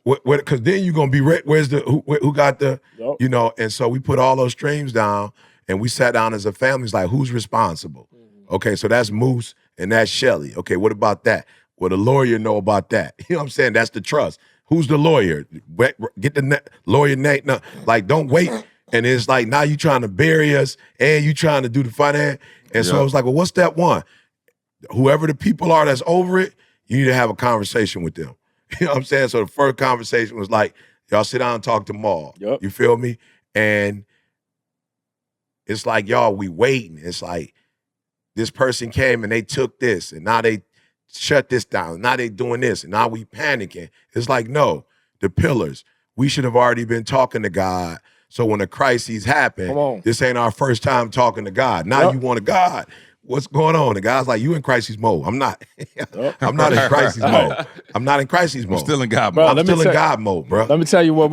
because then you're gonna be where's the who got the you know? And so we put all those streams down. And we sat down as a family. It's like, who's responsible? Mm-hmm. Okay, so that's Moose and that's Shelly. Okay, what about that? Well, the lawyer know about that. You know what I'm saying? That's the trust. Who's the lawyer? Get the lawyer name. No, like, don't wait. And it's like, now you trying to bury us and you trying to do the finance. And so I was like, well, what's step one? Whoever the people are that's over it, you need to have a conversation with them. You know what I'm saying? So the first conversation was like, y'all sit down and talk to Maul. Yep. You feel me? And it's like, y'all, we waiting. It's like this person came and they took this and now they shut this down. Now they doing this and now we panicking. It's like, no, the pillars. We should have already been talking to God. So when the crises happen, this ain't our first time talking to God. Now you want a God. What's going on? The guy's like, you in crisis mode. I'm not. I'm not in crisis mode. I'm not in crisis mode. I'm still in God mode. I'm still in God mode, bro. Let me tell you what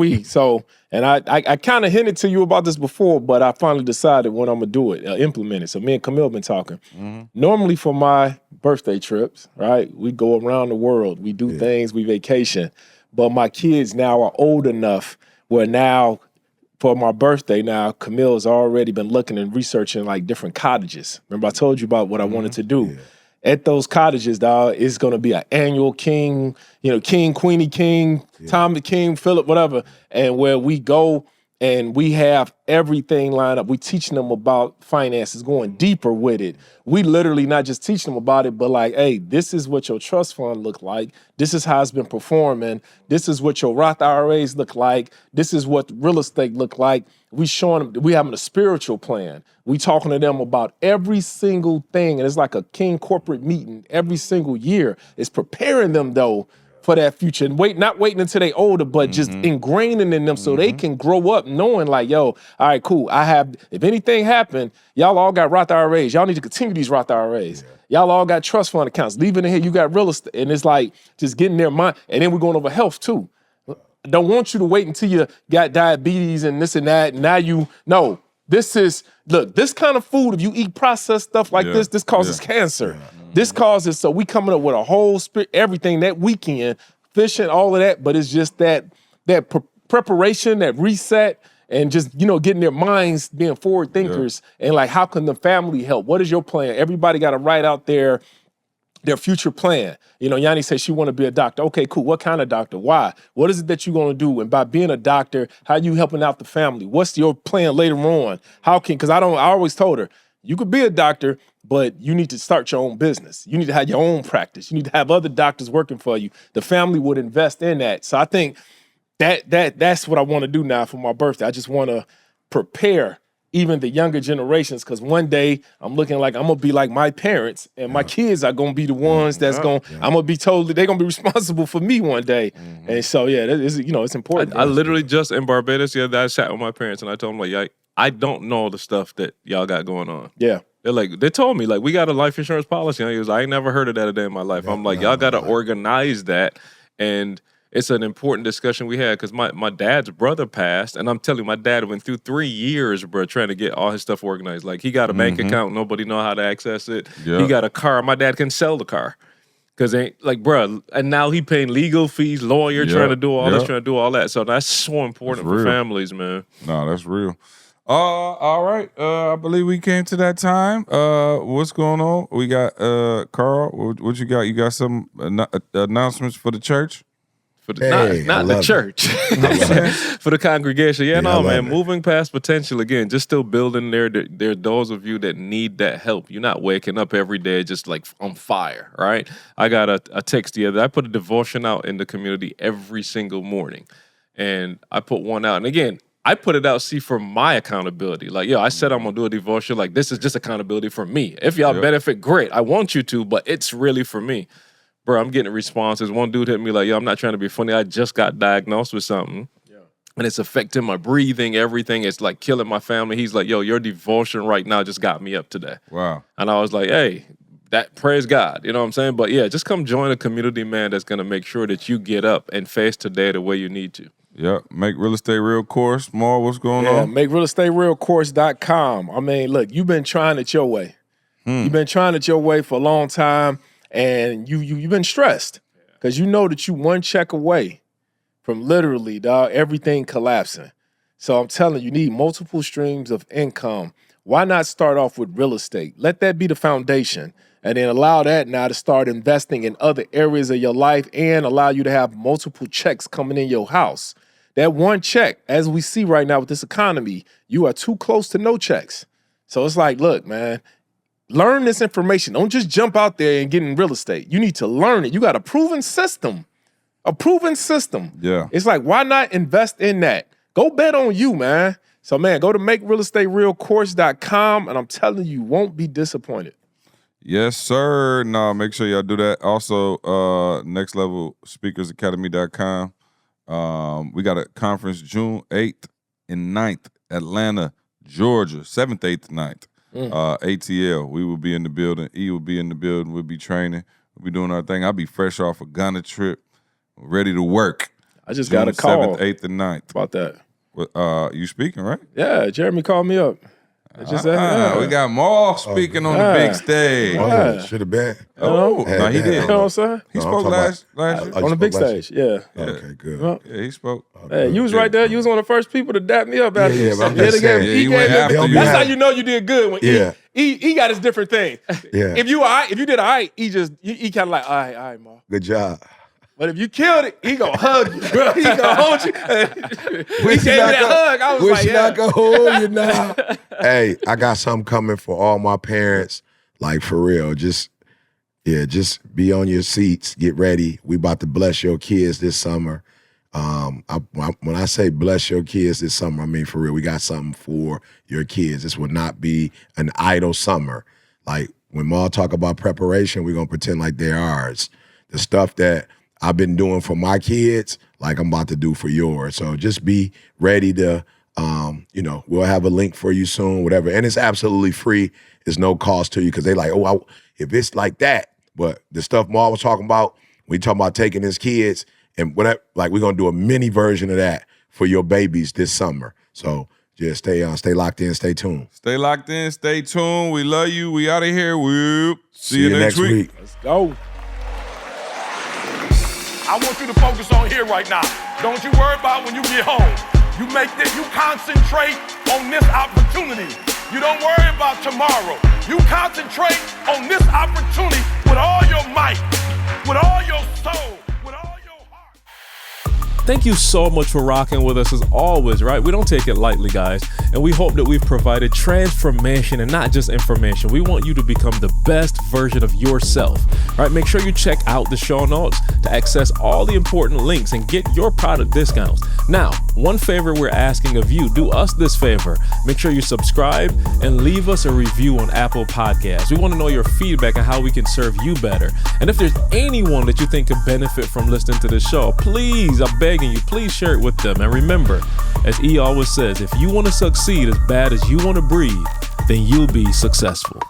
and I kind of hinted to you about this before, but I finally decided when I'm going to do it, implement it. So me and Camille been talking. Mm-hmm. Normally for my birthday trips, right, we go around the world. We do things, we vacation. But my kids now are old enough where now for my birthday now, Camille's already been looking and researching like different cottages. Remember I told you about what I wanted to do. Yeah. At those cottages, dog, it's going to be an annual king, king, queenie, king, Tom the king, Philip, whatever. And where we go and we have everything lined up. We teaching them about finances, going deeper with it. We literally not just teach them about it, but like, hey, this is what your trust fund look like. This is how it's been performing. This is what your Roth IRAs look like. This is what real estate look like. We showing them, we having a spiritual plan. We talking to them about every single thing. And it's like a king corporate meeting every single year. It's preparing them though for that future and not waiting until they older, but just ingraining in them so they can grow up knowing like, yo, all right, cool. If anything happened, y'all all got Roth IRAs. Y'all need to continue these Roth IRAs. Yeah. Y'all all got trust fund accounts. Leaving it here, you got real estate. And it's like just getting their mind. And then we're going over health too. I don't want you to wait until you got diabetes and this and that. And now this kind of food, if you eat processed stuff like this causes cancer. Yeah. This causes, so we coming up with a whole everything that weekend, fishing, all of that, but it's just that preparation, that reset, and just, getting their minds being forward thinkers and like, how can the family help? What is your plan? Everybody got to write out their future plan. Yanni says she want to be a doctor. Okay, cool. What kind of doctor? Why? What is it that you're going to do? And by being a doctor, how you helping out the family? What's your plan later on? Because I always told her, you could be a doctor, but you need to start your own business. You need to have your own practice. You need to have other doctors working for you. The family would invest in that. So I think that's what I want to do now for my birthday. I just want to prepare even the younger generations, because one day I'm looking like I'm going to be like my parents, and my kids are going to be the ones that's I'm going to be told that they're going to be responsible for me one day. Mm-hmm. And so, it's important. I literally just in Barbados the other day, I sat with my parents and I told them, like, I don't know the stuff that y'all got going on. Yeah. They told me, like, we got a life insurance policy. And I ain't never heard of that a day in my life. I'm like, y'all got to organize that. And it's an important discussion we had because my dad's brother passed, and I'm telling you, my dad went through 3 years, bro, trying to get all his stuff organized. Like, he got a bank account, nobody know how to access it. Yep. He got a car. My dad can sell the car. Because bro, and now he paying legal fees, lawyer, trying to do all this, trying to do all that. So that's so important for families, man. No, that's real. All right. I believe we came to that time. What's going on? We got Carl. What you got? You got some announcements for the church? For the, not the church. For the congregation. Yeah, no, man. Moving past potential again. Just still building there. There are those of you that need that help. You're not waking up every day just like on fire, right? I got a text the other day. I put a devotion out in the community every single morning. And I put one out. And again, I put it out, for my accountability. Like, I said I'm going to do a devotion. Like, this is just accountability for me. If y'all benefit, great. I want you to, but it's really for me. Bro, I'm getting responses. One dude hit me like, I'm not trying to be funny. I just got diagnosed with something. Yeah. And it's affecting my breathing, everything. It's like killing my family. He's like, your devotion right now just got me up today. Wow. And I was like, hey, praise God. You know what I'm saying? But yeah, just come join a community, man, that's going to make sure that you get up and face today the way you need to. Yeah, Make Real Estate Real course. Maul, what's going on? MakeRealEstateRealCourse.com. I mean, look, you've been trying it your way. You've been trying it your way for a long time. And you've been stressed because you know that you one check away from literally, dog, everything collapsing. So I'm telling you need multiple streams of income. Why not start off with real estate? Let that be the foundation and then allow that now to start investing in other areas of your life and allow you to have multiple checks coming in your house. That one check, as we see right now with this economy, you are too close to no checks. So it's like, look, man, learn this information. Don't just jump out there and get in real estate. You need to learn it. You got a proven system. Yeah. It's like, why not invest in that? Go bet on you, man. So, man, go to MakeRealEstateRealCourse.com, and I'm telling you, you won't be disappointed. Yes, sir. No, make sure y'all do that. Also, nextlevelspeakersacademy.com. We got a conference June 8th and 9th, Atlanta, Georgia, 7th, 8th, 9th. ATL, we will be in the building. E will be in the building. We'll be training. We'll be doing our thing. I'll be fresh off a Ghana trip, ready to work. I just got a call 7th, 8th, and 9th. About that. You speaking, right? Yeah, Jeremy called me up. We got Maul speaking on the big stage. Should have been. No, he did. You know what I'm saying? He spoke last year. On the big stage, yeah. Okay, good. Well, yeah, he spoke. Hey, you was right there. You was one of the first people to dap me up after Yeah, but I'm just saying. He went after you. That's how you know you did good. When he got his different thing. Yeah. If you did all right, he kind of like, all right, Ma. Good job. But if you killed it, he gonna hug you, bro. He gonna hold you. He gave me that hug. I was wish like, you not gonna hold you now. Hey, I got something coming for all my parents. Like, for real. Just be on your seats. Get ready. We about to bless your kids this summer. When I say bless your kids this summer, I mean for real. We got something for your kids. This will not be an idle summer. Like, when Ma talk about preparation, we're gonna pretend like they're ours. The stuff that I've been doing for my kids, like I'm about to do for yours. So just be ready to, we'll have a link for you soon, whatever. And it's absolutely free. It's no cost to you because they like, if it's like that. But the stuff Ma was talking about, we talking about taking his kids and whatever, like we're going to do a mini version of that for your babies this summer. So just stay locked in, stay tuned. Stay locked in, stay tuned. We love you. We out of here. We'll see you next week. Let's go. I want you to focus on here right now. Don't you worry about when you get home. You concentrate on this opportunity. You don't worry about tomorrow. You concentrate on this opportunity with all your might, with all your soul, with all your heart. Thank you so much for rocking with us as always, right? We don't take it lightly, guys. And we hope that we've provided transformation and not just information. We want you to become the best version of yourself, right? Make sure you check out the show notes to access all the important links and get your product discounts. Now, one favor we're asking of you, do us this favor. Make sure you subscribe and leave us a review on Apple Podcasts. We want to know your feedback on how we can serve you better. And if there's anyone that you think could benefit from listening to this show, please, I'm begging you, please share it with them. And remember, as E always says, if you want to succeed as bad as you want to breathe, then you'll be successful.